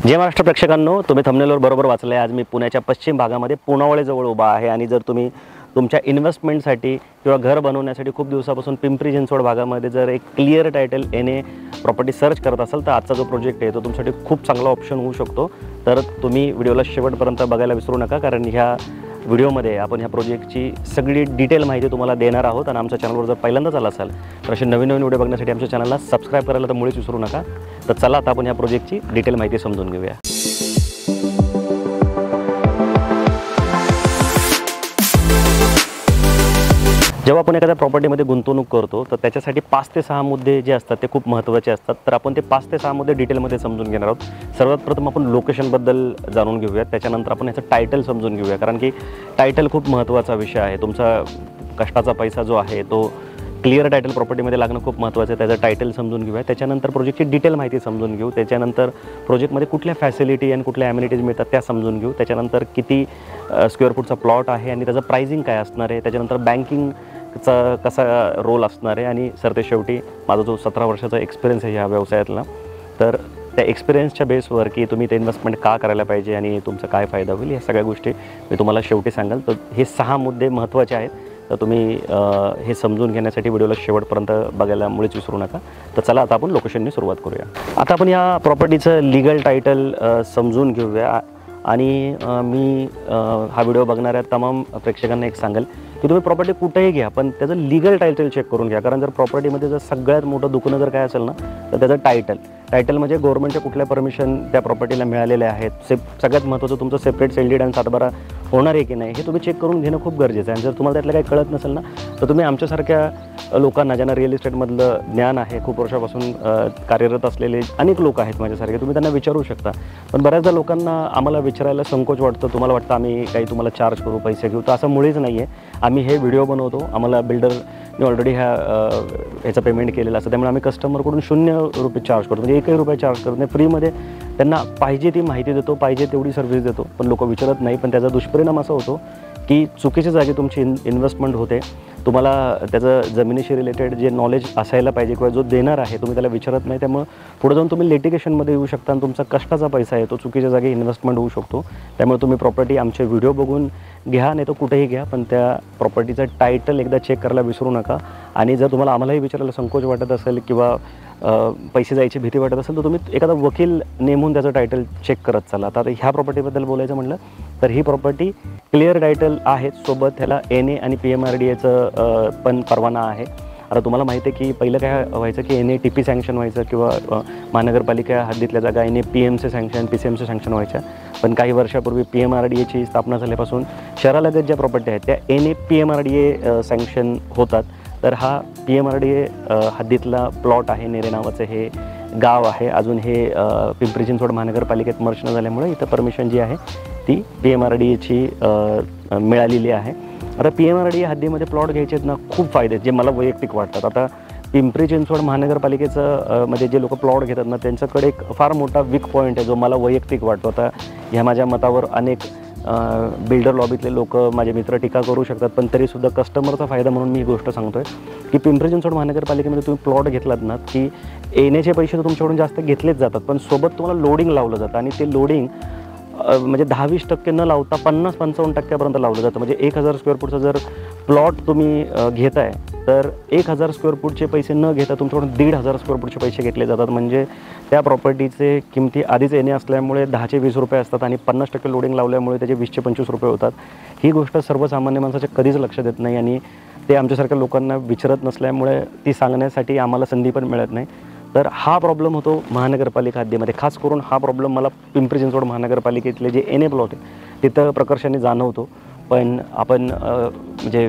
जय महाराष्ट्र प्रेक्षकांनो, तुम्ही थंबनेलवर बरोबर वाचले। आज मी पुण्याच्या पश्चिम भागामध्ये पुनावळेजवळ उभा आहे आणि जर तुम्ही तुमच्या इन्व्हेस्टमेंटसाठी किंवा घर बनवण्यासाठी खूप दिवसापासून पिंपरी चिंचवड भागामध्ये जर एक clear title NA property search करत असाल तर आजचा जो प्रोजेक्ट आहे तो तुमच्यासाठी खूप चांगला ऑप्शन होऊ शकतो। तर तुम्ही व्हिडिओला शेवटपर्यंत बघायला विसरू नका, कारण ह्या व्हिडिओमध्ये आपण ह्या प्रोजेक्टची सगळी डिटेल माहिती तुम्हाला देणार आहोत। आणि आमच्या चॅनलवर जर पहिल्यांदाच आला असाल तर असे नवीन व्हिडिओ बघण्यासाठी आमच्या चॅनलला सबस्क्राईब करायला तर मुळीच विसरू नका। तर चला आता आपण ह्या प्रोजेक्टची डिटेल माहिती समजून घेऊया। जेव्हा आपण एखाद्या प्रॉपर्टीमध्ये गुंतवणूक करतो तर त्याच्यासाठी 5 ते 6 मुद्दे जे असतात ते खूप महत्त्वाचे असतात। तर आपण ते 5 ते 6 मुद्दे डिटेलमध्ये समजून घेणार आहोत। सर्वात प्रथम आपण लोकेशनबद्दल जाणून घेऊयात, त्याच्यानंतर आपण याचं टायटल समजून घेऊया, कारण की टायटल खूप महत्त्वाचा विषय आहे। तुमचा कष्टाचा पैसा जो आहे तो क्लिअर टायटल प्रॉपर्टीमध्ये लागणं खूप महत्त्वाचं आहे। त्याचं टायटल समजून घेऊया, त्याच्यानंतर प्रोजेक्टची डिटेल माहिती समजून घेऊ, त्याच्यानंतर प्रोजेक्टमध्ये कुठल्या फॅसिलिटी आणि कुठल्या ॲम्युनिटीज मिळतात त्या समजून घेऊ, त्याच्यानंतर किती स्क्वेअर फूटचा प्लॉट आहे आणि त्याचं प्राइसिंग काय असणार आहे, त्याच्यानंतर बँकिंगचा कसा रोल असणार आहे, आणि सरते शेवटी माझा जो 17 वर्षाचा एक्सपिरियन्स आहे ह्या व्यवसायातला, तर त्या एक्सपिरियन्सच्या बेसवर की तुम्ही ते इन्व्हेस्टमेंट का करायला पाहिजे आणि तुमचा काय फायदा होईल या सगळ्या गोष्टी मी तुम्हाला शेवटी सांगाल। तर हे 6 मुद्दे महत्त्वाचे आहेत, तर तुम्ही हे समजून घेण्यासाठी व्हिडिओला शेवटपर्यंत बघायला मुळीच विसरू नका। तर चला आता आपण लोकेशननी सुरुवात करूया। आता आपण या प्रॉपर्टीचं लीगल टायटल समजून घेऊया। आणि मी हा व्हिडिओ बघणाऱ्या तमाम प्रेक्षकांना एक सांगेल की तुम्ही प्रॉपर्टी कुठेही घ्या पण त्याचं लीगल टायटल चेक करून घ्या, कारण जर प्रॉपर्टीमध्ये जर सगळ्यात मोठं दुखणं जर काय असेल ना तर त्याचं टायटल म्हणजे गव्हर्नमेंटच्या कुठल्या परमिशन त्या प्रॉपर्टीला मिळालेल्या आहेत, सगळ्यात महत्त्वाचं तुमचं सेपरेट सेल डीड आणि 7/12 होणार आहे की नाही हे तुम्ही चेक करून घेणं खूप गरजेचं आहे। आणि जर तुम्हाला त्यातलं काही कळत नसेल ना तर तुम्ही आमच्यासारख्या लोकांना, ज्यांना रिअल इस्टेटमधलं ज्ञान आहे, खूप वर्षापासून कार्यरत असलेले अनेक लोक आहेत माझ्यासारखे, तुम्ही त्यांना विचारू शकता। पण बऱ्याचदा लोकांना आम्हाला विचारायला संकोच वाटतं, तुम्हाला वाटतं आम्ही काही तुम्हाला चार्ज करू, पैसे घेऊ, तर असं मुळीच नाही आहे। आम्ही हे व्हिडिओ बनवतो, आम्हाला बिल्डरने ऑलरेडी ह्याचं पेमेंट केलेलं असतं, त्यामुळे आम्ही कस्टमरकडून ₹0 चार्ज करतो, म्हणजे ₹1 चार्ज करत नाही, फ्रीमध्ये त्यांना पाहिजे ती माहिती देतो, पाहिजे तेवढी सर्व्हिस देतो। पण लोक विचारत नाही, पण त्याचा दुष्परिणाम असा होतो की चुकीच्या जागी तुमची इन्व्हेस्टमेंट होते। तुम्हाला त्याचं जमिनीशी रिलेटेड जे नॉलेज असायला पाहिजे किंवा जो देणार आहे तुम्ही त्याला विचारत नाही, त्यामुळे पुढे जाऊन तुम्ही लिटिगेशनमध्ये येऊ शकता आणि तुमचा कष्टाचा पैसा आहे तो चुकीच्या जागी इन्व्हेस्टमेंट होऊ शकतो। त्यामुळे तुम्ही प्रॉपर्टी आमचे व्हिडिओ बघून घ्या, नाही तो कुठेही घ्या, पण त्या प्रॉपर्टीचं टायटल एकदा चेक करायला विसरू नका। आणि जर तुम्हाला आम्हालाही विचारायला संकोच वाटत असेल किंवा पैसे जायची भीती वाटत असेल तर तुम्ही एखादा वकील नेमून त्याचं टायटल चेक करत चला। आता ह्या प्रॉपर्टीबद्दल बोलायचं म्हटलं तर ही प्रॉपर्टी क्लिअर टायटल आहे, सोबत ह्याला एनए आणि PMRDAचं पण परवाना आहे। आता तुम्हाला माहिती आहे की पहिलं काय व्हायचं की एनए TP सँक्शन व्हायचं किंवा महानगरपालिका हद्दीतल्या जागा NA PMC sanction PCMC sanction व्हायच्या, पण काही वर्षापूर्वी PMRDAची स्थापना झाल्यापासून शहरालगत ज्या प्रॉपर्टी आहेत त्या एनए PMRDA सँक्शन होतात। तर हा PMRDA हद्दीतला प्लॉट आहे, नेरे नावाचं हे गाव आहे। अजून हे पिंपरी चिंचवड महानगरपालिकेत मर्ज न झाल्यामुळे इथं परमिशन जी आहे ती PMRDAची मिळालेली आहे। आता PMRDA हद्दीमध्ये प्लॉट घ्यायचे आहेत ना, खूप फायदे आहेत जे मला वैयक्तिक वाटतात। आता पिंपरी चिंचवड महानगरपालिकेचं म्हणजे जे लोक प्लॉट घेतात ना त्यांच्याकडे एक फार मोठा वीक पॉईंट आहे जो मला वैयक्तिक वाटतो। आता ह्या माझ्या मतावर अनेक बिल्डर लॉबीतले लोक, माझे मित्र टीका करू शकतात, पण तरीसुद्धा कस्टमरचा फायदा म्हणून मी ही गोष्ट सांगतो आहे की पिंपरी चिंचवड महानगरपालिकेमध्ये तुम्ही प्लॉट घेतलात ना की येण्याचे पैसे तर तुमच्याकडून जास्त घेतलेच जातात, पण सोबत तुम्हाला लोडिंग लावलं जातं। आणि ते लोडिंग म्हणजे 10-20% न लावता 50-55% लावलं जातं। म्हणजे 1000 स्क्वेअर फूटचा जर प्लॉट तुम्ही घेताय तर 1000 स्क्वेअर फूटचे पैसे न घेता तुमच्याकडून 1500 स्क्वेअर फूटचे पैसे घेतले जातात। म्हणजे त्या प्रॉपर्टीचे किमती आधीच येणे असल्यामुळे 10चे ₹20 असतात आणि 50% लोडिंग लावल्यामुळे त्याचे 20चे ₹25 होतात। ही गोष्ट सर्वसामान्य माणसाच्या कधीच लक्षात येत नाही आणि ते आमच्यासारख्या लोकांना विचारत नसल्यामुळे ती सांगण्यासाठी आम्हाला संधी पण मिळत नाही। तर हा प्रॉब्लेम होतो महानगरपालिका हद्दीमध्ये, खास करून हा प्रॉब्लेम मला पिंपरी चिंचवड महानगरपालिकेतले जे एनए प्लॉट आहे तिथं प्रकर्षाने जाणवतो। पण आपण म्हणजे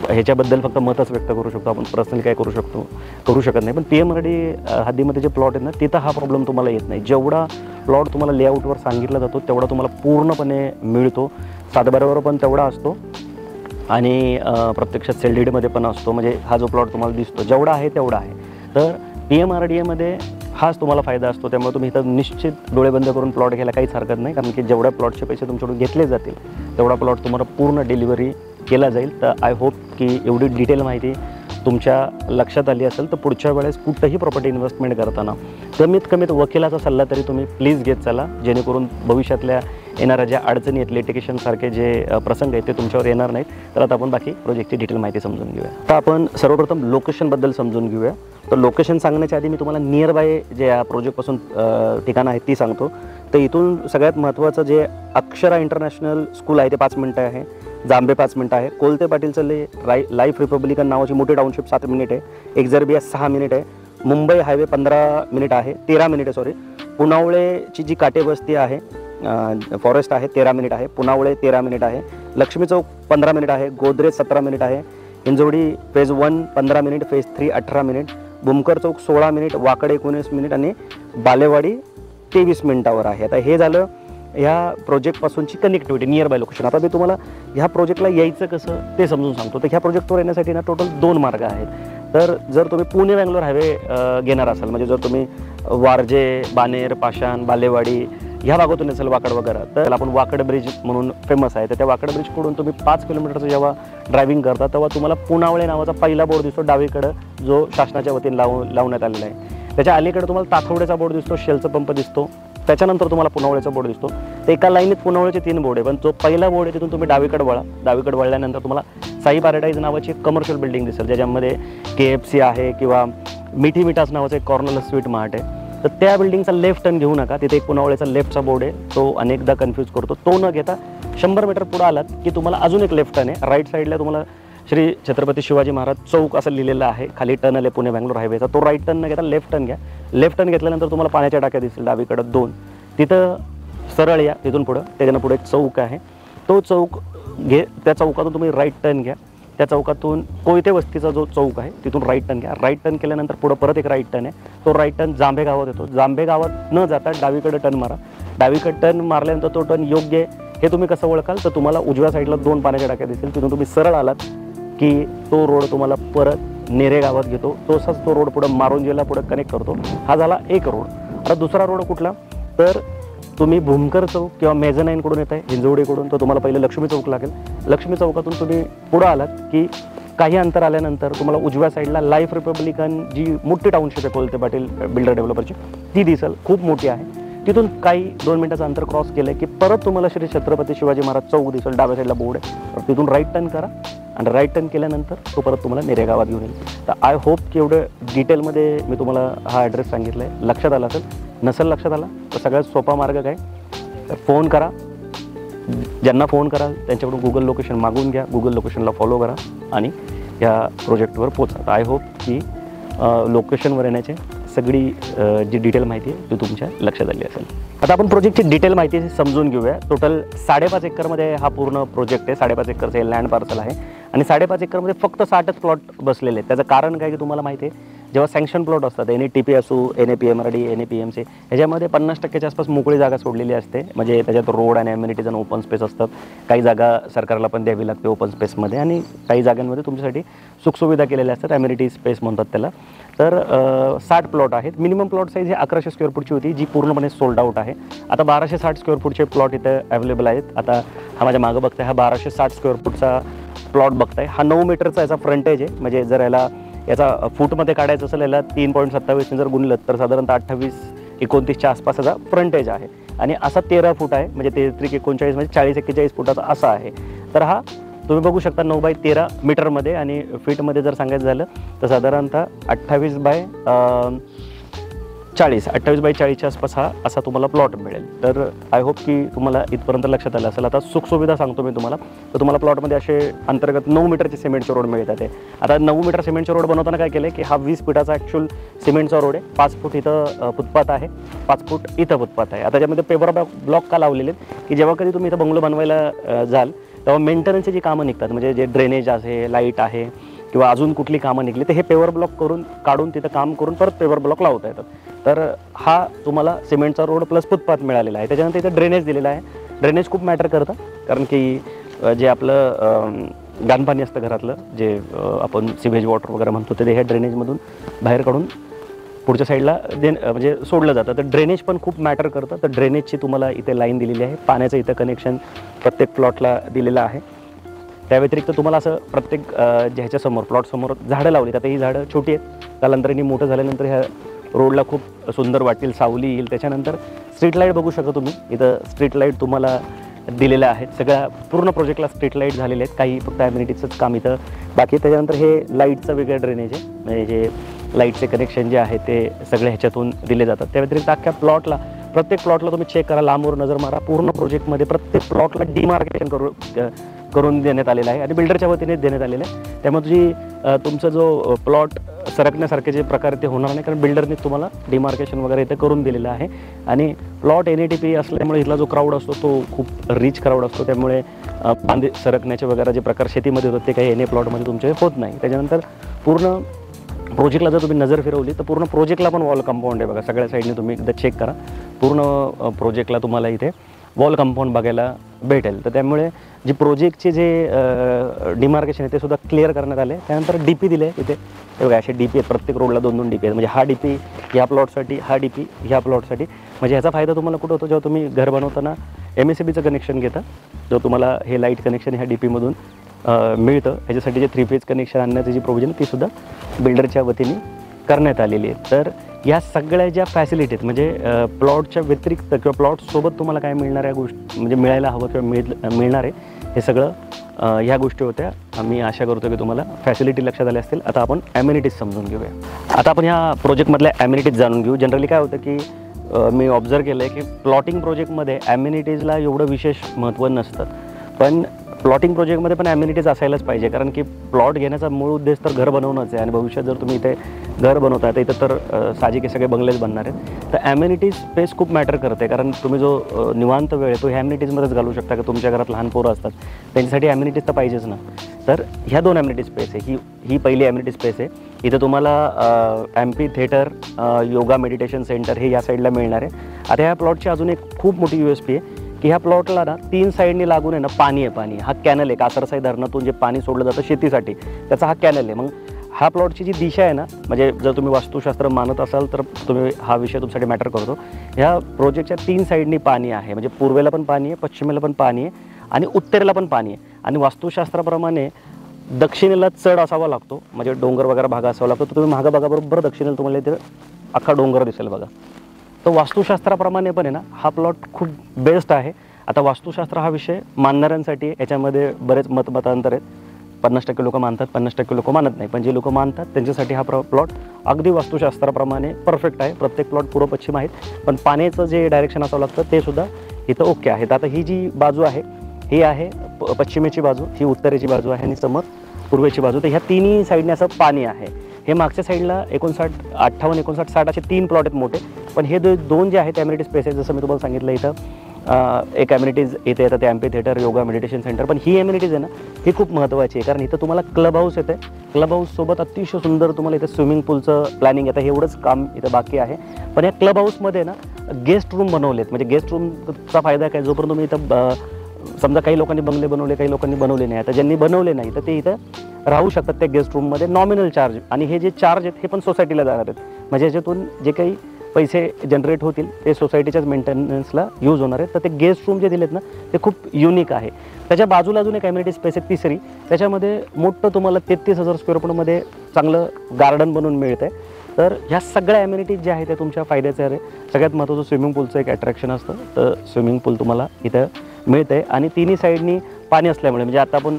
ह्याच्याबद्दल फक्त मतच व्यक्त करू शकतो, आपण पर्सनली काय करू शकत नाही। पण PMRDA हद्दीमध्ये जे प्लॉट आहेत ना तिथं हा प्रॉब्लेम तुम्हाला येत नाही। जेवढा प्लॉट तुम्हाला लेआउटवर सांगितला जातो तेवढा तुम्हाला पूर्णपणे मिळतो, 7/12वर पण तेवढा असतो आणि प्रत्यक्षात सेल डीडमध्ये पण असतो। म्हणजे हा जो प्लॉट तुम्हाला दिसतो जेवढा आहे तेवढा आहे। तर PMRDAमध्ये हाच तुम्हाला फायदा असतो, त्यामुळे तुम्ही इथं निश्चित डोळे बंद करून प्लॉट घ्यायला काहीच हरकत नाही, कारण की जेवढ्या प्लॉटचे पैसे तुमच्याकडून घेतले जातील तेवढा प्लॉट तुम्हाला पूर्ण डिलिव्हरी केला जाईल। तर आय होप की एवढी डिटेल माहिती तुमच्या लक्षात आली असेल तर पुढच्या वेळेस कुठंही प्रॉपर्टी इन्व्हेस्टमेंट करताना कमीत कमीत वकिलाचा सल्ला तरी तुम्ही प्लीज घेत चला, जेणेकरून भविष्यातल्या येणाऱ्या ज्या अडचणी आहेत, लिटिगेशनसारखे जे प्रसंग आहेत ते तुमच्यावर येणार नाहीत. तर आता आपण बाकी प्रोजेक्टची डिटेल माहिती समजून घेऊया. तर आपण सर्वप्रथम लोकेशनबद्दल समजून घेऊया. तर लोकेशन सांगण्याच्या आधी मी तुम्हाला नियर बाय जे या प्रोजेक्टपासून ठिकाणं आहेत ती सांगतो. तर इथून सगळ्यात महत्त्वाचं जे अक्षरा इंटरनॅशनल स्कूल आहे ते 5 मिनटं आहे, जांभे 5 मिनटं आहे, कोलते पाटीलचं लाईफ रिपब्लिकन नावाची मोठी टाउनशिप 7 मिनिट आहे, एक्झर्बिया 6 मिनिट आहे, मुंबई हायवे 15 मिनिट आहे, 13 मिनिट आहे सॉरी, पुनावळेची जी काटेबस्ती आहे फॉरेस्ट आहे 13 मिनिट आहे, पुनावळे 13 मिनिट आहे, लक्ष्मी चौक 15 मिनिट आहे, गोदरेज 17 मिनिट आहे, Hinjewadi phase 1 15 minute, phase 3 18 minute, Bhumkar Chowk 16 minute, Wakad 19 minute आणि बालेवाडी 23 मिनिटावर आहे. आता हे झालं ह्या प्रोजेक्टपासूनची कनेक्टिव्हिटी, नियर बाय लोकेशन. आता मी तुम्हाला ह्या प्रोजेक्टला यायचं कसं ते समजून सांगतो. तर ह्या प्रोजेक्टवर येण्यासाठी ना टोटल 2 मार्ग आहेत. तर जर तुम्ही पुणे बँगलोर हायवे घेणार असाल, म्हणजे जर तुम्ही वारजे, बानेर, पाषाण, बालेवाडी ह्या भागातून असेल वाकड वगैरे, तर आपण वाकड ब्रिज म्हणून फेमस आहे. तर त्या वाकड ब्रिजकडून तुम्ही 5 किलोमीटरचं जेव्हा ड्रायव्हिंग करता तेव्हा तुम्हाला पुनावळे नावाचा पहिला बोर्ड दिसतो डावीकडं, जो शासनाच्या वतीने लावण्यात आलेला आहे. त्याच्या अलीकडे तुम्हाला ताथवडेचा बोर्ड दिसतो, शेलचा पंप दिसतो, त्याच्यानंतर तुम्हाला पुनावळेचा बोर्ड दिसतो. तर एका लाईनीत पुनावळेचे 3 बोर्ड आहे, पण जो पहिला बोर्ड आहे तिथून तुम्ही डावीकडे वळा. डावीकडे वळल्यानंतर तुम्हाला साई पॅराडाईज नावाची एक कमर्शियल बिल्डिंग दिसेल, ज्याच्यामध्ये KFC आहे किंवा मिठी मिठास नावाचं एक कॉर्नर स्वीट मार्ट आहे. तर त्या बिल्डिंगचा लेफ्ट टर्न घेऊ नका, तिथे एक पुनावळेचा लेफ्टचा बोर्ड आहे, तो अनेकदा कन्फ्यूज करतो. तो न घेता 100 मीटर पुढे आलात की तुम्हाला अजून एक लेफ्ट टर्न आहे. राईट साईडला तुम्हाला श्री छत्रपती शिवाजी महाराज चौक असं लिहिलेलं आहे, खाली टर्न आले पुणे बँगलोर हायवेचा. तो राईट टर्न न घेता लेफ्ट टर्न घ्या. लेफ्ट टर्न घेतल्यानंतर तुम्हाला पाण्याच्या टाक्या दिसतील डावीकडं 2, तिथं सरळ या. तिथून पुढं त्याच्यानं पुढे एक चौक आहे, तो चौक त्या चौकातून तुम्ही राईट टर्न घ्या. त्या चौकातून कोयते वस्तीचा जो चौक आहे तिथून राईट टर्न घ्या. राईट टर्न केल्यानंतर पुढं परत एक राईट टर्न आहे, तो राईट टर्न जांभे गावात येतो. जांभे गावात न जाता डावीकडे टर्न मारा. डावीकडे टर्न मारल्यानंतर तो टर्न योग्य आहे हे तुम्ही कसं ओळखाल, तर तुम्हाला उजव्या साईडला 2 पाण्याच्या टाक्या दिसतील. तिथून तुम्ही सरळ आलात की तो रोड तुम्हाला परत नेरे गावात घेतो. तसाच तो रोड पुढं मारुंजेला पुढं कनेक्ट करतो. हा झाला एक रोड. आता दुसरा रोड कुठला, तर तुम्ही भूमकर चौक किंवा मेझनाईनकडून येत आहे हिंजवडीकडून, तर तुम्हाला पहिले लक्ष्मी चौक लागेल. लक्ष्मी चौकातून तुम्ही पुढं आलात की काही अंतर आल्यानंतर तुम्हाला उजव्या साईडला लाईफ रिपब्लिकन जी मोठी टाउनशिप आहे कोलते पाटील बिल्डर डेव्हलपरची ती दिसेल, खूप मोठी आहे. तिथून काही 2 मिनिटाचं अंतर क्रॉस केलं की परत तुम्हाला श्री छत्रपती शिवाजी महाराज चौक दिसेल, डाव्या साईडला बोर्ड आहे. तर तिथून राईट टर्न करा आणि राईट टर्न केल्यानंतर तो परत तुम्हाला नेरे गावात घेऊन येईल. तर आय होप की एवढं डिटेलमध्ये मी तुम्हाला हा ॲड्रेस सांगितला आहे, लक्षात आला असेल. नसेल लक्षात आला तर सगळ्यात सोपा मार्ग काय, तर फोन करा. ज्यांना फोन कराल त्यांच्याकडून गुगल लोकेशन मागवून घ्या, गुगल लोकेशनला फॉलो करा आणि या प्रोजेक्टवर पोचा. आय होप की लोकेशनवर येण्याचे सगळी जी डिटेल माहिती आहे ती तुमच्या लक्षात आली असेल. आता आपण प्रोजेक्टची डिटेल माहिती समजून घेऊया. टोटल 5.5 एकरमध्ये हा पूर्ण प्रोजेक्ट आहे. 5.5 एकरचं हे लँड पार्सल आहे आणि 5.5 एकरमध्ये फक्त 60च प्लॉट बसलेले आहेत. त्याचं कारण काय की तुम्हाला माहिती आहे, जेव्हा सँक्शन प्लॉट असतात NETP असो, NAPMRD, NAPMC, ह्याच्यामध्ये 50% आसपास मोकळी जागा सोडलेली असते. म्हणजे त्याच्यात रोड आणि ॲम्युनिटीज आणि ओपन स्पेस असतात. काही जागा सरकारला पण द्यावी लागते ओपन स्पेसमध्ये आणि काही जागांमध्ये तुमच्यासाठी सुखसुविधा केलेल्या असतात, ॲम्युनिटी स्पेस म्हणतात त्याला. तर 60 प्लॉट आहेत. मिनिमम प्लॉट साईज ही 1100 स्क्वेअर फूटची होती, जी पूर्णपणे सोल्ड आउट आहे. आता 1260 स्क्वेअर फूटचे प्लॉट इथं अवेलेबल आहेत. आता हा माझ्या मागं बघताय, हा 1260 स्क्वेअर फूटचा प्लॉट बघताय. हा 9 मीटरचा याचा फ्रंटेज आहे. म्हणजे जर याचा फूटमध्ये काढायचं असेल, याला 3.27 जर गुणलं तर साधारणतः 28-29च्या आसपास याचा फ्रंटेज आहे. आणि असा 13 फूट आहे, म्हणजे 33-39 म्हणजे 40-41 फुटाचा असा आहे. तर हा तुम्ही बघू शकता 9x13 मीटरमध्ये आणि फीटमध्ये जर सांगायचं झालं तर साधारणतः 28x40च्या आसपास हा असा तुम्हाला प्लॉट मिळेल. तर आय होप की तुम्हाला इथपर्यंत लक्षात आलं असेल. आता सुखसुविधा सांगतो मी तुम्हाला. तर तुम्हाला प्लॉटमध्ये असे अंतर्गत 9 मीटरचे सिमेंटचे रोड मिळतात. आता 9 मीटर सिमेंटचे रोड बनवताना काय केलं की हा 20 फुटाचा ॲक्च्युअल सिमेंटचा रोड आहे. 5 फूट इथं फुटपाथ आहे, 5 फूट इथं फुटपाथ आहे. आता त्यामध्ये पेपर ब्लॉक का लावलेले आहेत की जेव्हा कधी तुम्ही इथं बंगलो बनवायला जाल तेव्हा मेंटेनन्सची जी कामं निघतात, म्हणजे जे ड्रेनेज आहे, लाईट आहे किंवा अजून कुठली कामं निघली तर हे पेवर ब्लॉक काढून तिथं काम करून परत पेवर ब्लॉक लावता येतात. तर हा तुम्हाला सिमेंटचा रोड प्लस फुटपाथ मिळालेला आहे. त्याच्यानंतर इथं ड्रेनेज दिलेला आहे. ड्रेनेज खूप मॅटर करतं, कारण की जे आपलं घाणपाणी असतं घरातलं, जे आपण सिवेज वॉटर वगैरे म्हणतो, ते ह्या ड्रेनेजमधून बाहेर काढून पुढच्या साईडला म्हणजे सोडलं जातं. तर ड्रेनेज पण खूप मॅटर करतं. तर ड्रेनेजची तुम्हाला इथे लाईन दिलेली आहे. पाण्याचं इथं कनेक्शन प्रत्येक प्लॉटला दिलेलं आहे. त्या व्यतिरिक्त तुम्हाला असं प्रत्येक ह्याच्यासमोर प्लॉटसमोर झाडं लावली, आता ही झाडं छोटी आहेत, कालांतराने मोठं झाल्यानंतर ह्या रोडला खूप सुंदर वाटेल, सावली येईल. त्याच्यानंतर स्ट्रीट लाईट बघू शकता तुम्ही, इथं स्ट्रीट लाईट तुम्हाला दिलेल्या आहेत. सगळ्या पूर्ण प्रोजेक्टला स्ट्रीट लाईट झालेले आहेत, काही फक्त ॲम्युनिटीजचंच काम इथं बाकी. त्याच्यानंतर हे लाईटचं वेगळं ड्रेनेज आहे, म्हणजे जे लाईटचे कनेक्शन जे आहे ते सगळे ह्याच्यातून दिले जातात. त्या व्यतिरिक्त अख्ख्या प्लॉटला, प्रत्येक प्लॉटला तुम्ही चेक करा, लांबवर नजर मारा, पूर्ण प्रोजेक्टमध्ये प्रत्येक प्लॉटला डिमार्केशन करून देण्यात आलेलं आहे आणि बिल्डरच्या वतीने देण्यात आलेलं आहे. त्यामुळे तुमचा जो प्लॉट सरकण्यासारखे जे प्रकार ते होणार नाही, कारण बिल्डरने तुम्हाला डिमार्केशन वगैरे इथे करून दिलेलं आहे. आणि प्लॉट NATP असल्यामुळे इथला जो क्राऊड असतो तो खूप रिच क्राऊड असतो, त्यामुळे बांधे सरकण्याचे वगैरे जे प्रकार शेतीमध्ये होतात ते काही NA प्लॉटमध्ये तुमचे होत नाही. त्याच्यानंतर पूर्ण प्रोजेक्टला जर तुम्ही नजर फिरवली तर पूर्ण प्रोजेक्टला पण वॉल कंपाऊंड आहे बघा, सगळ्या साईडने तुम्ही एकदा चेक करा, पूर्ण प्रोजेक्टला तुम्हाला इथे वॉल कंपाऊंड बघायला भेटेल. तर त्यामुळे जी प्रोजेक्टचे जे डिमार्केशन आहे ते सुद्धा क्लिअर करण्यात आले. त्यानंतर DP दिले इथे, हे बघा असे DP आहेत, प्रत्येक रोडला 2-2 DP आहेत. म्हणजे हा DP ह्या प्लॉटसाठी, हा DP ह्या प्लॉटसाठी. म्हणजे ह्याचा फायदा तुम्हाला कुठं होतो, जेव्हा तुम्ही घर बनवताना MSEBचं कनेक्शन घेता, जो तुम्हाला हे लाईट कनेक्शन ह्या DPमधून मिळतं. ह्याच्यासाठी जे 3 फेज कनेक्शन आणण्याची जी प्रोव्हिजन ती सुद्धा बिल्डरच्या वतीने करण्यात आलेली आहे. तर या सगळ्या ज्या फॅसिलिटीज म्हणजे प्लॉटच्या व्यतिरिक्त किंवा प्लॉटसोबत तुम्हाला काय मिळणार आहे गोष्ट, म्हणजे मिळायला हवं किंवा मिळणार आहे, हे सगळं ह्या गोष्टी होत्या. आम्ही आशा करतो की तुम्हाला फॅसिलिटी लक्षात आल्या असतील. आता आपण ॲम्युनिटीज समजून घेऊया. आता आपण ह्या प्रोजेक्टमधल्या ॲम्युनिटीज जाणून घेऊ. जनरली काय होतं की मी ऑब्झर्व केलं आहे की प्लॉटिंग प्रोजेक्टमध्ये ॲम्युनिटीजला एवढं विशेष महत्त्व नसतं, पण प्लॉटिंग प्रोजेक्टमध्ये पण ॲम्युनिटीज असायलाच पाहिजे, कारण की प्लॉट घेण्याचा मूळ उद्देश तर घर बनवणंच आहे. आणि भविष्यात जर तुम्ही इथे घर बनवता तर इथं तर साहजिक सगळे बंगलेच बनणार आहेत. तर ॲम्युनिटीज स्पेस खूप मॅटर करते, कारण तुम्ही जो निवांत वेळ आहे तो ह्या ॲम्युनिटीजमध्येच घालू शकता. की तुमच्या घरात लहान पोरं असतात, त्यांच्यासाठी ॲम्युनिटीज तर पाहिजेच ना. तर ह्या 2 ॲम्युनिटी स्पेस आहे. ही पहिली ॲम्युनिटी स्पेस आहे. इथं तुम्हाला MP theatre, yoga meditation centre हे या साईडला मिळणार आहे. आता ह्या प्लॉटची अजून एक खूप मोठी USP आहे की ह्या प्लॉटला ना 3 साईडनी लागून आहे ना पाणी आहे. पाणी हा कॅनल आहे, कासरसाई धरणातून जे पाणी सोडलं जातं शेतीसाठी, त्याचा हा कॅनल आहे. मग हा प्लॉटची जी दिशा आहे ना, म्हणजे जर तुम्ही वास्तुशास्त्र मानत असाल तर तुम्ही हा विषय तुमच्यासाठी मॅटर करतो. ह्या प्रोजेक्टच्या 3 साईडनी पाणी आहे, म्हणजे पूर्वेला पण पाणी आहे, पश्चिमेला पण पाणी आहे आणि उत्तरेला पण पाणी आहे. आणि वास्तुशास्त्राप्रमाणे दक्षिणेला चढ असावा लागतो, म्हणजे डोंगर वगैरे भाग असावा लागतो. तर तुम्ही मागं बघा, बरोबर दक्षिणेला तुम्हाला इथे अख्खा डोंगर दिसेल बघा. तर वास्तुशास्त्राप्रमाणे पण आहे ना हा प्लॉट खूप बेस्ट आहे. आता वास्तुशास्त्र हा विषय मानणाऱ्यांसाठी याच्यामध्ये बरेच मतांतर आहेत. 50% लोक मानतात, 50% लोक मानत नाही. पण जे लोक मानतात त्यांच्यासाठी हा प्लॉट अगदी वास्तुशास्त्राप्रमाणे परफेक्ट आहे. प्रत्येक प्लॉट पूर्व पश्चिम आहेत, पण पाण्याचं जे डायरेक्शन असावं लागतं ते सुद्धा इथं ओके आहे. आता ही जी बाजू आहे ही आहे पश्चिमेची बाजू, ही उत्तरेची बाजू आहे आणि समोर पूर्वेची बाजू. तर ह्या तिन्ही साईडने असं पाणी आहे. हे मागच्या साईडला 59, 58, 59, 60 असे 3 प्लॉट आहेत मोठे. पण हे 2 जे आहेत ॲम्युनिटी स्पेस आहेत, जसं मी तुम्हाला सांगितलं इथं एक ॲम्युनिटीज इथे येतं, ते MP theatre, yoga meditation centre. पण ही ॲम्युनिटीज आहे ना ही खूप महत्त्वाची आहे, कारण इथं तुम्हाला क्लब हाऊस येतं. क्लब हाऊससोबत अतिशय सुंदर तुम्हाला इथं स्विमिंग पूलचं प्लॅनिंग येतं. हे एवढंच काम इथं बाकी आहे. पण या क्लब हाऊसमध्ये ना गेस्ट रूम बनवलेत. म्हणजे गेस्ट रूमचा फायदा काय, जोपर्यंत तुम्ही इथं समजा काही लोकांनी बंगले बनवले, काही लोकांनी बनवले नाही, आता ज्यांनी बनवले नाही तर ते इथं राहू शकतात त्या गेस्ट रूममध्ये नॉमिनल चार्ज. आणि हे जे चार्ज आहेत हे पण सोसायटीला जाणार आहेत. म्हणजे याच्यातून जे काही पैसे जनरेट होतील ते सोसायटीच्याच मेंटेनन्सला यूज होणार आहेत. तर ते गेस्ट रूम जे दिलेत ना ते खूप युनिक आहे. त्याच्या बाजूला अजून एक ॲम्युनिटी स्पेस आहे तिसरी, त्याच्यामध्ये मोठं तुम्हाला 33,000 स्क्वेअर फूटमध्ये चांगलं गार्डन बनवून मिळतं आहे. तर ह्या सगळ्या ॲम्युनिटीज ज्या आहेत त्या तुमच्या फायद्याच्या आहे. सगळ्यात महत्त्वाचं स्विमिंग पूलचं एक अट्रॅक्शन असतं, तर स्विमिंग पूल तुम्हाला इथं मिळतं आहे. आणि तिन्ही साईडनी पाणी असल्यामुळे, म्हणजे आता आपण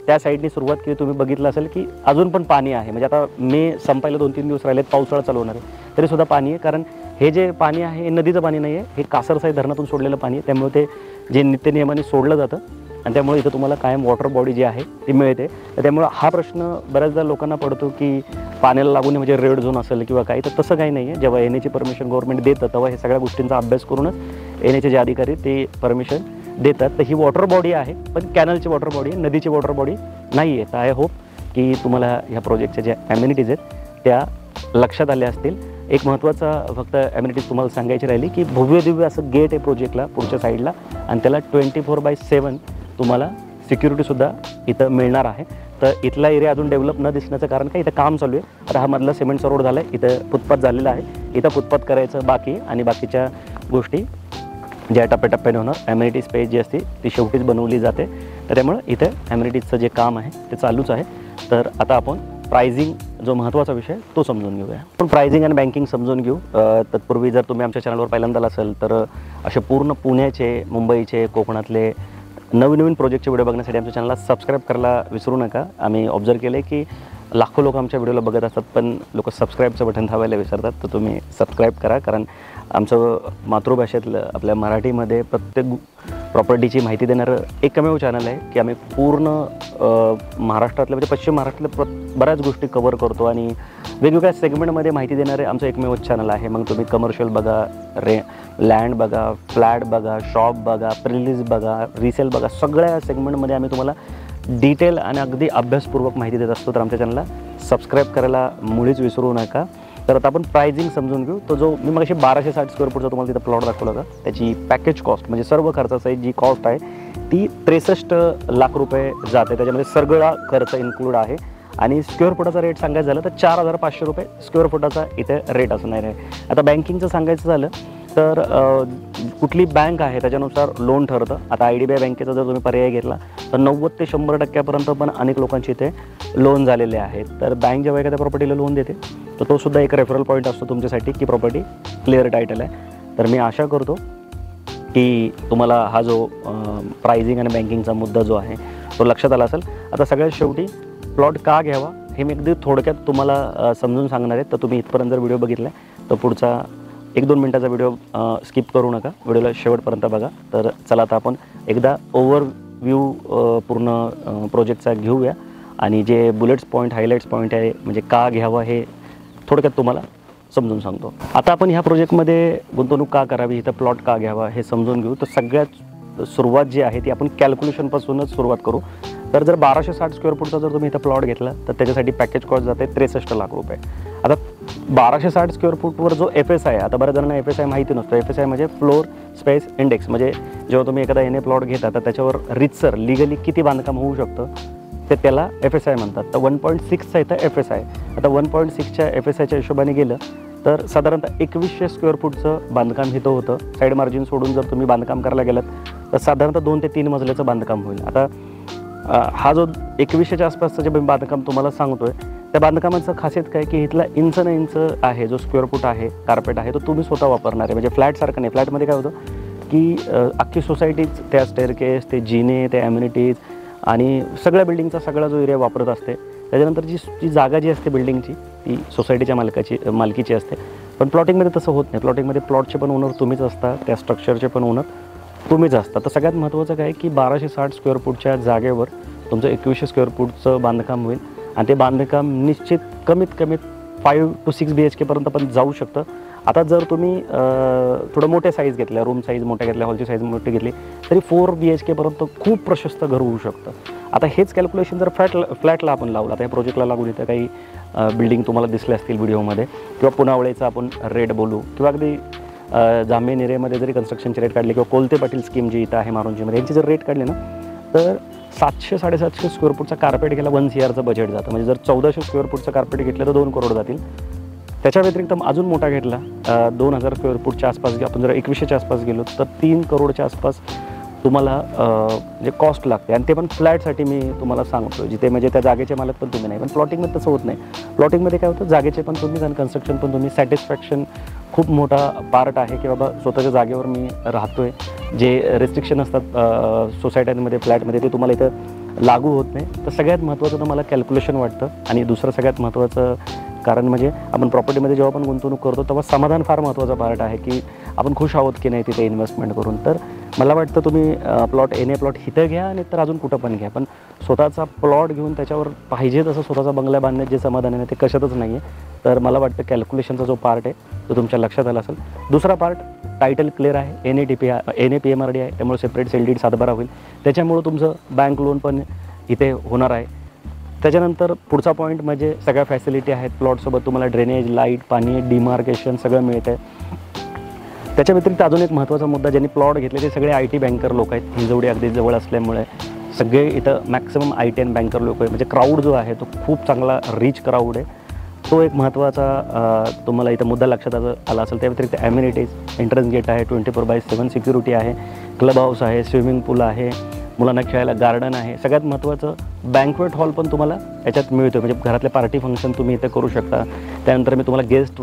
त्या साईडनी सुरुवात केली, तुम्ही बघितलं असेल की अजून पण पाणी आहे. म्हणजे आता मे संपायला 2-3 दिवस राहिलेत, पावसाळा चालू होणार आहे, तरीसुद्धा पाणी आहे. कारण हे जे पाणी आहे हे नदीचं पाणी नाही आहे, हे कासरसाई धरणातून सोडलेलं पाणी आहे. त्यामुळे ते जे नित्यनियमाने सोडलं जातं आणि त्यामुळे इथं तुम्हाला कायम वॉटर बॉडी जी आहे ती मिळते. तर त्यामुळे हा प्रश्न बऱ्याचदा लोकांना पडतो की पाण्याला लागून म्हणजे रेड झोन असेल किंवा काही, तर तसं काही नाही आहे. जेव्हा येण्याची परमिशन गव्हर्नमेंट देतं तेव्हा हे सगळ्या गोष्टींचा अभ्यास करूनच येण्याचे जे अधिकारी ते परमिशन देतात. तर ही वॉटर बॉडी आहे, पण कॅनलची वॉटर बॉडी, नदीची वॉटर बॉडी नाही आहे. तर आय होप की तुम्हाला ह्या प्रोजेक्टच्या ज्या ॲम्युनिटीज आहेत त्या लक्षात आल्या असतील. एक महत्त्वाचा फक्त ॲम्युनिटीज तुम्हाला सांगायची राहिली की भव्य दिव्य असं गेट आहे प्रोजेक्टला पुढच्या साईडला, आणि त्याला 24/7 तुम्हाला सिक्युरिटीसुद्धा इथं मिळणार आहे. तर इथला एरिया अजून डेव्हलप न दिसण्याचं कारण काय, इथं काम चालू आहे. आता हा मधला सिमेंटचा रोड झाला आहे, इथं फुटपाथ झालेला आहे, इथं फुटपाथ करायचं बाकी, आणि बाकीच्या गोष्टी ज्या टप्प्याटप्प्याने होणार. ॲम्युनिटी स्पेस जी असते ती शेवटीच बनवली जाते. त्याच्यामुळं इथे ॲम्युनिटीजचं जे काम आहे ते चालूच आहे. तर आता आपण प्रायझिंग जो महत्त्वाचा विषय तो समजून घेऊया. पण प्रायझिंग आणि बँकिंग समजून घेऊ. तत्पूर्वी जर तुम्ही आमच्या चॅनलवर पहिल्यांदा असाल तर असे पूर्ण पुण्याचे, मुंबईचे, कोकणातले नवीन प्रोजेक्टचे व्हिडिओ बघण्यासाठी आमच्या चॅनलला सबस्क्राईब करायला विसरू नका. आम्ही ऑब्झर्व केले की लाखो लोक आमच्या व्हिडिओला बघत असतात, पण लोक सबस्क्राईबचं बटन दाबायला विसरतात. तर तुम्ही सबस्क्राईब करा, कारण आमचं मातृभाषेतलं आपल्या मराठीमध्ये प्रत्येक प्रॉपर्टीची माहिती देणारं एकमेव चॅनल आहे की आम्ही पूर्ण महाराष्ट्रातल्या म्हणजे पश्चिम महाराष्ट्रातल्या बऱ्याच गोष्टी कवर करतो आणि वेगवेगळ्या सेगमेंटमध्ये माहिती देणारे आमचं एकमेव चॅनल आहे. मग तुम्ही कमर्शियल बघा, लँड बघा, फ्लॅट बघा, शॉप बघा, प्रिलीज बघा, रिसेल बघा, सगळ्या सेगमेंटमध्ये आम्ही तुम्हाला डिटेल आणि अगदी अभ्यासपूर्वक माहिती देत असतो. तर आमच्या चॅनलला सबस्क्राईब करायला मुळीच विसरू नका. तर आता आपण प्रायझिंग समजून घेऊ. तो जो मी मगाशी 1260 स्क्वेअर फूटचा तुम्हाला तिथं प्लॉट दाखवला होता, त्याची पॅकेज कॉस्ट म्हणजे सर्व खर्चाची जी कॉस्ट आहे ती 63 लाख रुपये जाते. त्याच्यामध्ये सगळा खर्च इन्क्लूड आहे आणि स्क्वेअर फुटाचा रेट सांगायचं झालं तर 4500 रुपये स्क्वेअर फुटाचा इथे रेट असणार आहे. आता बँकिंगचं सांगायचं झालं तर कुठली बँक आहे त्याच्यानुसार लोन ठरतं. आता IDBI बँकेचा जर तुम्ही पर्याय घेतला तर 90 ते 100% पण अनेक लोकांचे इथे लोन झालेले आहेत. तर बँक जेव्हा एखाद्या प्रॉपर्टीला लोन देते तर तो सुद्धा एक रेफरल पॉईंट असतो तुमच्यासाठी की प्रॉपर्टी क्लिअर टायटल आहे. तर मी आशा करतो की तुम्हाला हा जो प्रायझिंग आणि बँकिंगचा मुद्दा जो आहे तो लक्षात आला असेल. आता सगळ्यात शेवटी प्लॉट का घ्यावा हे मी अगदी थोडक्यात तुम्हाला समजून सांगणार आहे. तर तुम्ही इथपर्यंत जर व्हिडिओ बघितला तर पुढचा 1-2 मिनटाचा व्हिडिओ स्किप करू नका, व्हिडिओला शेवटपर्यंत बघा. तर चला आता आपण एकदा ओव्हरव्ह्यू पूर्ण प्रोजेक्टचा घेऊया आणि जे बुलेट्स पॉईंट, हायलाईट्स पॉईंट आहे म्हणजे का घ्यावा हे थोडक्यात तुम्हाला समजून सांगतो. आता आपण ह्या प्रोजेक्टमध्ये गुंतवणूक का करावी, इथं प्लॉट का घ्यावा हे समजून घेऊ. तर सगळ्यात सुरुवात जी आहे ती आपण कॅल्क्युलेशनपासूनच सुरुवात करू. तर जर 1260 स्क्वेअर फूटचा जर तुम्ही इथं प्लॉट घेतला तर त्याच्यासाठी पॅकेज कॉस्ट जाते 63 लाख रुपये. आता 1260 स्क्वेअर फूटवर जो FSI आहे, आता बऱ्याच जणांना FSI माहिती नसतो. FSI म्हणजे फ्लोर स्पेस इंडेक्स, म्हणजे जेव्हा तुम्ही एखादा NA प्लॉट घेता तर त्याच्यावर रितसर लिगली किती बांधकाम होऊ शकतं ते त्याला FSI म्हणतात. तर 1.6चा इथं FSI. आता 1.6च्या FSIच्या हिशोबाने गेलं तर साधारणतः 2100 स्क्वेअर फूटचं बांधकाम इथं होतं. साईड मार्जिन सोडून जर तुम्ही बांधकाम करायला गेलात तर साधारणतः 2 ते 3 मजल्याचं बांधकाम होईल. आता हा जो 2100च्या आसपासचं जे बांधकाम तुम्हाला सांगतोय त्या बांधकामाचं खासियत काय की इथला इंच न इंच आहे जो स्क्वेअर फूट आहे, कार्पेट आहे, तो तुम्ही स्वतः वापरणार आहे. म्हणजे फ्लॅटसारखं नाही. फ्लॅटमध्ये काय होतं की अख्खी सोसायटीच त्या स्टेअरकेस, ते जिने, ते ॲम्युनिटीज आणि सगळ्या बिल्डिंगचा सगळा जो एरिया वापरत असते. त्याच्यानंतर जी जागा जी असते बिल्डिंगची ती सोसायटीच्या मालकीची असते. पण प्लॉटिंगमध्ये तसं होत नाही. प्लॉटिंगमध्ये प्लॉटचे पण ओनर तुम्हीच असता, त्या स्ट्रक्चरचे पण ओनर तुम्हीच असता. तर सगळ्यात महत्त्वाचं काय की 1260 स्क्वेअर फूटच्या जागेवर तुमचं 2100 स्क्वेअर फूटचं बांधकाम होईल आणि ते बांधकाम निश्चित कमीत 5 to 6 BHK पर्यंत पण जाऊ शकतं. आता जर तुम्ही थोडं मोठे साईज घेतल्या, रूम साईज मोठ्या घेतल्या, हॉलची साईज मोठी घेतली तरी 4 BHK पर्यंत खूप प्रशस्त घर होऊ शकतं. आता हेच कॅल्क्युलेशन जर फ्लॅटला आपण लावलं, आता या प्रोजेक्टला लागून इथं काही बिल्डिंग तुम्हाला दिसले असतील व्हिडिओमध्ये किंवा पुनावळेचा आपण रेट बोलू किंवा अगदी जांभे निरेमध्ये जरी कन्स्ट्रक्शनचे रेट काढले किंवा कोलते पाटील स्कीम जी इथं आहे मारुंजीमध्ये यांचे जर रेट काढले ना तर 700-750 स्क्वेअर फूटचा कार्पेट घ्यायला 1 CRचं बजेट जातं. म्हणजे जर 1400 स्क्वेअर फूटचं कार्पेट घेतलं तर 2 करोड जातील. त्याच्या व्यतिरिक्त अजून मोठा घेतला 2000 स्क्वेअर फूटच्या आसपास आपण जर 2100च्या आसपास गेलो तर 3 करोडच्या आसपास तुम्हाला म्हणजे कॉस्ट लागते. आणि ते पण फ्लॅटसाठी मी तुम्हाला सांगतो, जिथे म्हणजे त्या जागेचे मालक पण तुम्ही नाही. पण प्लॉटिंगमध्ये तसं होत नाही. प्लॉटिंगमध्ये काय होतं, जागेचे पण तुम्ही आणि कन्स्ट्रक्शन पण तुम्ही. सॅटिस्फॅक्शन खूप मोठा पार्ट आहे की बाबा स्वतःच्या जागेवर मी राहतो आहे. जे रेस्ट्रिक्शन असतात सोसायट्यांमध्ये, फ्लॅटमध्ये, ते तुम्हाला इथं लागू होत नाही. तर सगळ्यात महत्त्वाचं तर मला कॅल्क्युलेशन वाटतं. आणि दुसरं सगळ्यात महत्त्वाचं कारण म्हणजे आपण प्रॉपर्टीमध्ये जेव्हा आपण गुंतवणूक करतो तेव्हा समाधान फार महत्त्वाचा पार्ट आहे की आपण खुश आहोत की नाही तिथे इन्व्हेस्टमेंट करून. तर मला वाटतं तुम्ही NA प्लॉट इथं घ्या आणि तर अजून कुठं पण घ्या, पण स्वतःचा प्लॉट घेऊन त्याच्यावर पाहिजे तसं स्वतःचा बंगला बांधण्यात जे समाधान आहे ते कशातच नाही आहे. तर मला वाटतं कॅल्क्युलेशनचा जो पार्ट आहे तो तुमच्या लक्षात आला असेल. दुसरा पार्ट टायटल क्लिअर आहे, NA PMRD आहे, त्यामुळे सेपरेट सेल डीड 7/12 होईल. त्याच्यामुळं तुमचं बँक लोन पण इथे होणार आहे. त्याच्यानंतर पुढचा पॉईंट म्हणजे सगळ्या फॅसिलिटी आहेत प्लॉटसोबत. तुम्हाला ड्रेनेज, लाईट, पाणी, डिमार्केशन सगळं मिळतं आहे. त्याच्या व्यतिरिक्त अजून एक महत्त्वाचा मुद्दा, ज्यांनी प्लॉट घेतले ते सगळे IT बँकर लोक आहेत. हिंजवडी अगदी जवळ असल्यामुळे सगळे इथं मॅक्सिमम IT आणि बँकर लोक आहे. म्हणजे क्राऊड जो आहे तो खूप चांगला रिच क्राऊड आहे. तो एक महत्त्वाचा तुम्हाला इथं मुद्दा लक्षात आला असेल. त्या व्यतिरिक्त ॲम्युनिटीज, एंट्रन्स गेट आहे, 24/7 सिक्युरिटी आहे, क्लब हाऊस आहे, स्विमिंग पूल आहे, मुलांना खेळायला गार्डन आहे. सगळ्यात महत्त्वाचं बँक्वेट हॉल पण तुम्हाला याच्यात मिळतो, म्हणजे घरातले पार्टी फंक्शन तुम्ही इथे करू शकता. त्यानंतर मी तुम्हाला गेस्ट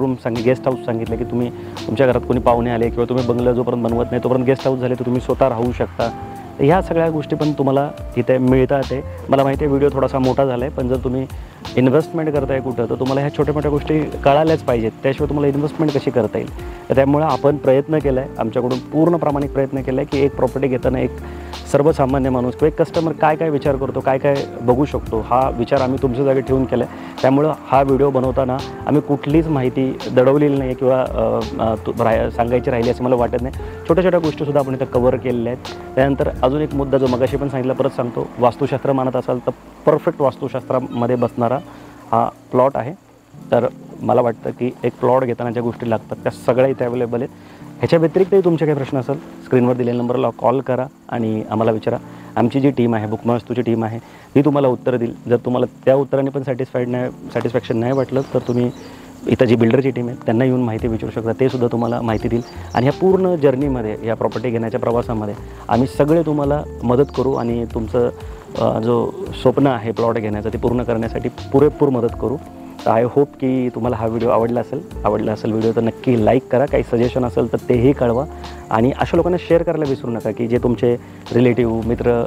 हाऊस सांगितलं की तुम्ही तुमच्या घरात कोणी पाहुणे आले किंवा तुम्ही बंगला जोपर्यंत बनवत नाही तोपर्यंत गेस्ट हाऊस झाले तर तुम्ही स्वतः राहू शकता. तर ह्या सगळ्या गोष्टी पण तुम्हाला इथे मिळतात. आहे मला माहिती आहे व्हिडिओ थोडासा मोठा झाला आहे, पण जर तुम्ही इन्व्हेस्टमेंट करताय कुठं तर तुम्हाला ह्या छोट्या मोठ्या गोष्टी कळाल्याच पाहिजेत, त्याशिवाय तुम्हाला इन्व्हेस्टमेंट कशी करता येईल. तर त्यामुळे आपण प्रयत्न केला आहे, आमच्याकडून पूर्ण प्रामाणिक प्रयत्न केला आहे की एक प्रॉपर्टी घेताना एक सर्वसामान्य माणूस किंवा एक कस्टमर काय काय विचार करतो, काय काय बघू शकतो, हा विचार आम्ही तुमच्या जागी ठेवून केला आहे. त्यामुळं हा व्हिडिओ बनवताना आम्ही कुठलीच माहिती दडवलेली नाही किंवा सांगायची राहिली असं मला वाटत नाही. छोट्या छोट्या गोष्टीसुद्धा आपण इथं कव्हर केलेल्या आहेत. त्यानंतर अजून एक मुद्दा जो मगाशी पण सांगितला, परत सांगतो, वास्तुशास्त्र मानत असाल तर परफेक्ट वास्तुशास्त्रामध्ये बसणारा हा प्लॉट आहे. तर मला वाटतं की एक प्लॉट घेताना ज्या गोष्टी लागतात त्या सगळ्या इथे अवेलेबल आहेत. ह्याच्या व्यतिरिक्तही तुमचे काही प्रश्न असेल स्क्रीनवर दिलेल्या नंबरला कॉल करा आणि आम्हाला विचारा. आमची जी टीम आहे, बुकमास्तूची टीम आहे, ती तुम्हाला उत्तरं देईल. जर तुम्हाला त्या उत्तराने पण सॅटिस्फॅक्शन नाही वाटलं तर तुम्ही इथं जी बिल्डरची टीम आहे त्यांना येऊन माहिती विचारू शकता, ते सुद्धा तुम्हाला माहिती देईल. आणि ह्या पूर्ण जर्नीमध्ये, या प्रॉपर्टी घेण्याच्या प्रवासामध्ये आम्ही सगळे तुम्हाला मदत करू आणि तुमचं जो स्वप्न आहे प्लॉट घेण्याचं ते पूर्ण करण्यासाठी पुरेपूर मदत करू. तर आय होप की तुम्हाला हा व्हिडिओ आवडला असेल व्हिडिओ तर नक्की लाईक करा. काही सजेशन असेल तर तेही कळवा आणि अशा लोकांना शेअर करायला विसरू नका की जे तुमचे रिलेटिव्ह, मित्र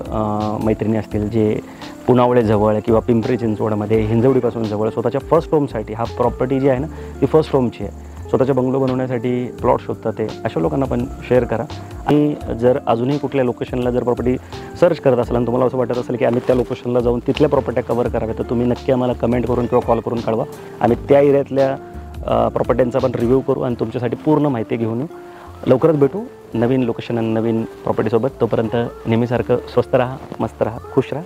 मैत्रिणी असतील जे पुनावळे जवळ किंवा पिंपरी चिंचवडमध्ये हिंजवडीपासून जवळ स्वतःच्या फर्स्ट होमसाठी, हा प्रॉपर्टी जी आहे ना ती फर्स्ट होमची आहे, स्वतःच्या बंगलो बनवण्यासाठी प्लॉट शोधतात, ते अशा लोकांना पण शेअर करा. आणि जर अजूनही कुठल्या लोकेशनला जर प्रॉपर्टी सर्च करत असाल आणि तुम्हाला असं वाटत असेल की आम्ही त्या लोकेशनला जाऊन तिथल्या प्रॉपर्ट्या कव्हर कराव्या, तर तुम्ही नक्की आम्हाला कमेंट करून किंवा कॉल करून कळवा. आम्ही त्या एरियातल्या प्रॉपर्ट्यांचा पण रिव्ह्यू करू आणि तुमच्यासाठी पूर्ण माहिती घेऊन येऊ. लवकरच भेटू नवीन लोकेशन आणि नवीन प्रॉपर्टीसोबत. तोपर्यंत नेहमीसारखं स्वस्त राहा, मस्त राहा, खुश राहा.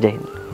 जय हिंद.